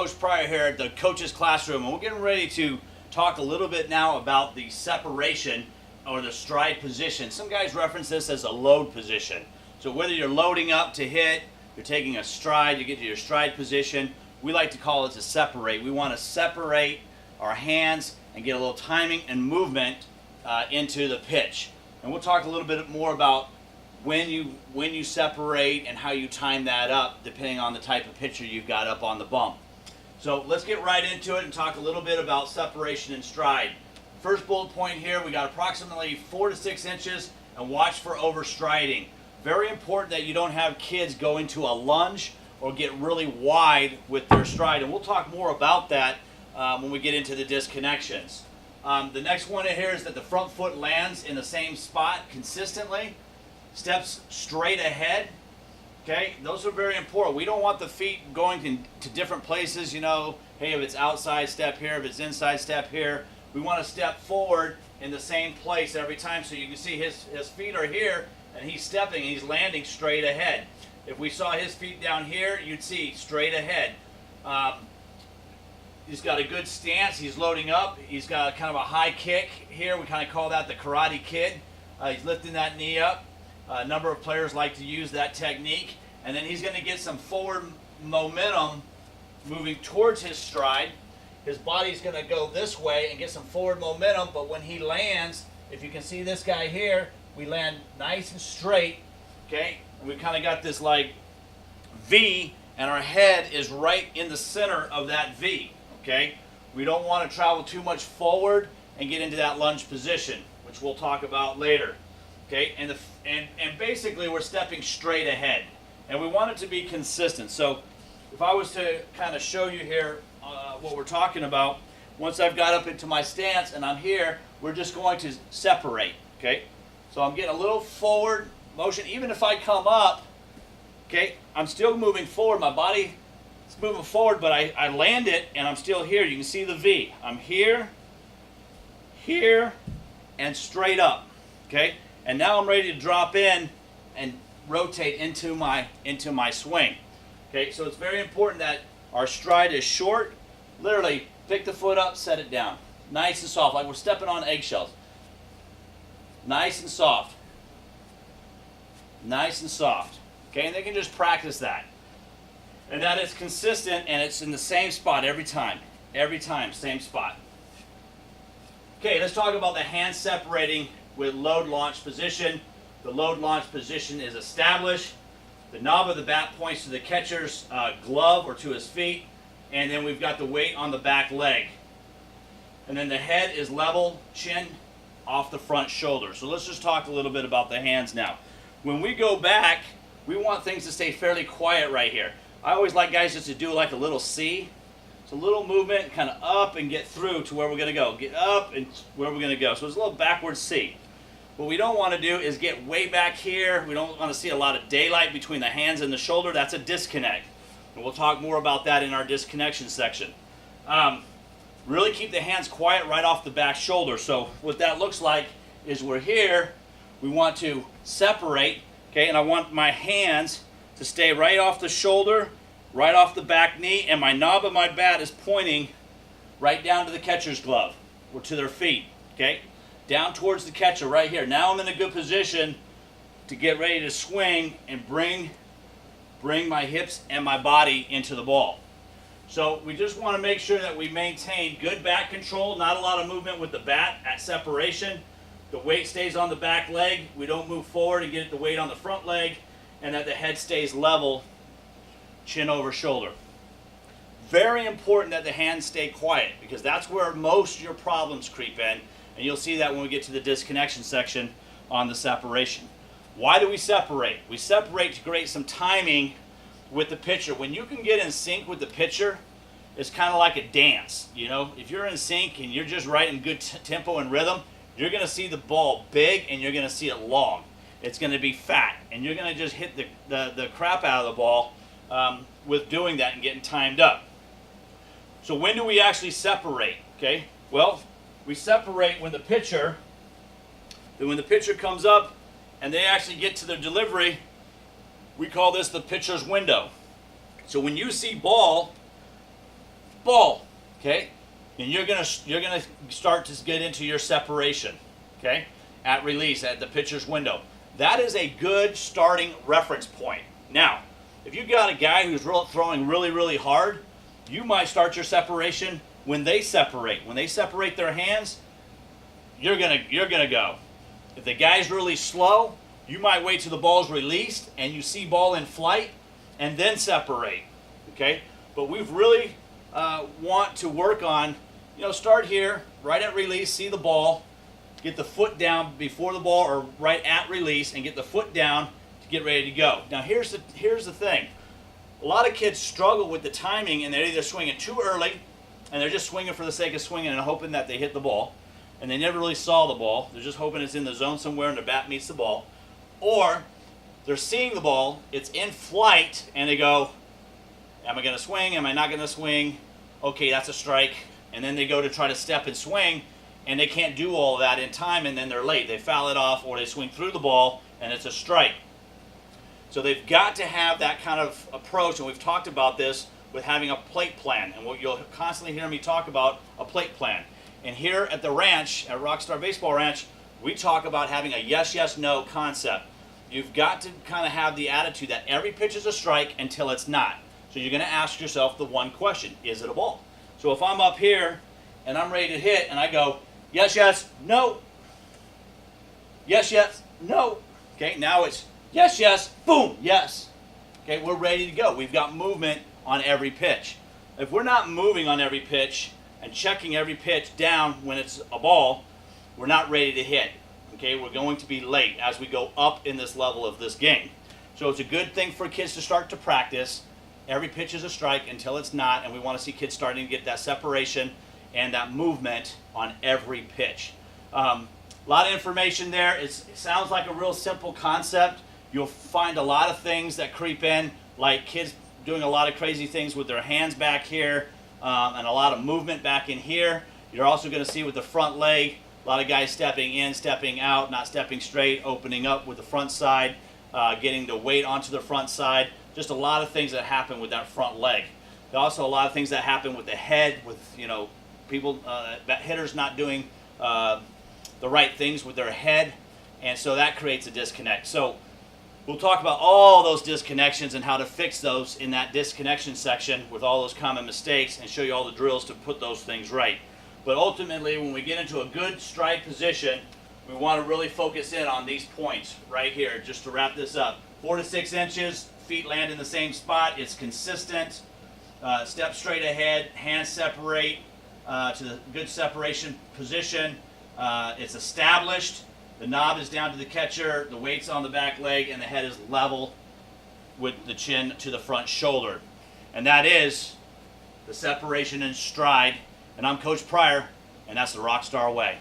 Coach Pryor here at the Coach's Classroom, and we're getting ready to talk a little bit now about the separation or the stride position. Some guys reference this as a load position. So whether you're loading up to hit, you're taking a stride, you get to your stride position, we like to call it to separate. We want to separate our hands and get a little timing and movement into the pitch. And we'll talk a little bit more about when you separate and how you time that up depending on the type of pitcher you've got up on the bump. So let's get right into it and talk a little bit about separation and stride. First bullet point here, we got approximately 4 to 6 inches, and watch for overstriding. Very important that you don't have kids go into a lunge or get really wide with their stride, and we'll talk more about that when we get into the disconnections. The next one here is that the front foot lands in the same spot consistently. Steps straight ahead. Okay, those are very important. We don't want the feet going to different places. You know, hey, if it's outside, step here. If it's inside, step here. We want to step forward in the same place every time. So you can see his feet are here, and he's stepping, and he's landing straight ahead. If we saw his feet down here, you'd see straight ahead. He's got a good stance. He's loading up. He's got kind of a high kick here. We kind of call that the Karate Kid. He's lifting that knee up. A number of players like to use that technique. And then he's going to get some forward momentum moving towards his stride. His body's going to go this way and get some forward momentum, but when he lands, if you can see this guy here, we land nice and straight, okay? And we kind of got this like V, and our head is right in the center of that V, okay? We don't want to travel too much forward and get into that lunge position, which we'll talk about later. Okay, and basically we're stepping straight ahead, and we want it to be consistent. So if I was to kind of show you here what we're talking about, once I've got up into my stance and I'm here, we're just going to separate. Okay, so I'm getting a little forward motion. Even if I come up, okay, I'm still moving forward. My body is moving forward, but I land it and I'm still here. You can see the V. I'm here, here, and straight up. Okay. And now I'm ready to drop in and rotate into my swing. Okay, so it's very important that our stride is short. Literally, pick the foot up, set it down. Nice and soft, like we're stepping on eggshells. Nice and soft. Nice and soft. Okay, and they can just practice that. And that is consistent, and it's in the same spot every time. Every time, same spot. Okay, let's talk about the hand separating with load launch position. The load launch position is established. The knob of the bat points to the catcher's glove or to his feet, and then we've got the weight on the back leg. And then the head is level, chin off the front shoulder. So let's just talk a little bit about the hands now. When we go back, we want things to stay fairly quiet right here. I always like guys just to do like a little C. It's a little movement, kind of up and get through to where we're going to go. Get up and where we're going to go. So it's a little backward C. What we don't want to do is get way back here. We don't want to see a lot of daylight between the hands and the shoulder. That's a disconnect. And we'll talk more about that in our disconnection section. Really keep the hands quiet right off the back shoulder. So what that looks like is we're here. We want to separate, okay, and I want my hands to stay right off the shoulder, right off the back knee, and my knob of my bat is pointing right down to the catcher's glove or to their feet, okay? Down towards the catcher right here. Now I'm in a good position to get ready to swing and bring my hips and my body into the ball. So we just want to make sure that we maintain good bat control, not a lot of movement with the bat at separation. The weight stays on the back leg. We don't move forward and get the weight on the front leg, and that the head stays level, chin over shoulder. Very important that the hands stay quiet, because that's where most of your problems creep in. And you'll see that when we get to the disconnection section on the separation. Why do we separate? We separate to create some timing with the pitcher. When you can get in sync with the pitcher, it's kind of like a dance. You know, if you're in sync and you're just right in good tempo and rhythm, you're going to see the ball big and you're going to see it long. It's going to be fat, and you're going to just hit the crap out of the ball with doing that and getting timed up. So when do we actually separate? Okay, well, we separate when the pitcher comes up and they actually get to their delivery. We call this the pitcher's window. So when you see ball ball, okay? And you're gonna start to get into your separation, okay? At release, at the pitcher's window. That is a good starting reference point. Now, if you got a guy who's throwing really, really hard, you might start your separation when they separate. When they separate their hands, you're gonna go. If the guy's really slow, you might wait till the ball's released and you see ball in flight and then separate, okay? But we've really want to work on, start here, right at release, see the ball, get the foot down before the ball or right at release and get the foot down to get ready to go. Now here's the thing. A lot of kids struggle with the timing and they're either swinging too early and they're just swinging for the sake of swinging and hoping that they hit the ball. And they never really saw the ball. They're just hoping it's in the zone somewhere and their bat meets the ball. Or they're seeing the ball, it's in flight, and they go, am I going to swing? Am I not going to swing? Okay, that's a strike. And then they go to try to step and swing, and they can't do all of that in time, and then they're late. They foul it off, or they swing through the ball, and it's a strike. So they've got to have that kind of approach, and we've talked about this with having a plate plan. And what you'll constantly hear me talk about, a plate plan. And here at the ranch, at RockStar Baseball Ranch, we talk about having a yes, yes, no concept. You've got to kind of have the attitude that every pitch is a strike until it's not. So you're going to ask yourself the one question, is it a ball? So if I'm up here and I'm ready to hit and I go, yes, yes, no. Yes, yes, no. Okay, now it's yes, yes, boom, yes. Okay, we're ready to go. We've got movement on every pitch. If we're not moving on every pitch and checking every pitch down when it's a ball, we're not ready to hit. Okay, we're going to be late as we go up in this level of this game. So it's a good thing for kids to start to practice. Every pitch is a strike until it's not, and we want to see kids starting to get that separation and that movement on every pitch. A lot of information there. It sounds like a real simple concept. You'll find a lot of things that creep in, like kids doing a lot of crazy things with their hands back here, and a lot of movement back in here. You're also going to see with the front leg, a lot of guys stepping in, stepping out, not stepping straight, opening up with the front side, getting the weight onto the front side. Just a lot of things that happen with that front leg. There's also a lot of things that happen with the head, with people, hitters not doing the right things with their head, and so that creates a disconnect. So we'll talk about all those disconnections and how to fix those in that disconnection section with all those common mistakes and show you all the drills to put those things right. But ultimately, when we get into a good stride position, we want to really focus in on these points right here, just to wrap this up. 4 to 6 inches, feet land in the same spot, it's consistent, step straight ahead, hands separate to the good separation position, it's established, the knob is down to the catcher, the weight's on the back leg, and the head is level with the chin to the front shoulder. And that is the separation and stride. And I'm Coach Pryor, and that's the RockStar way.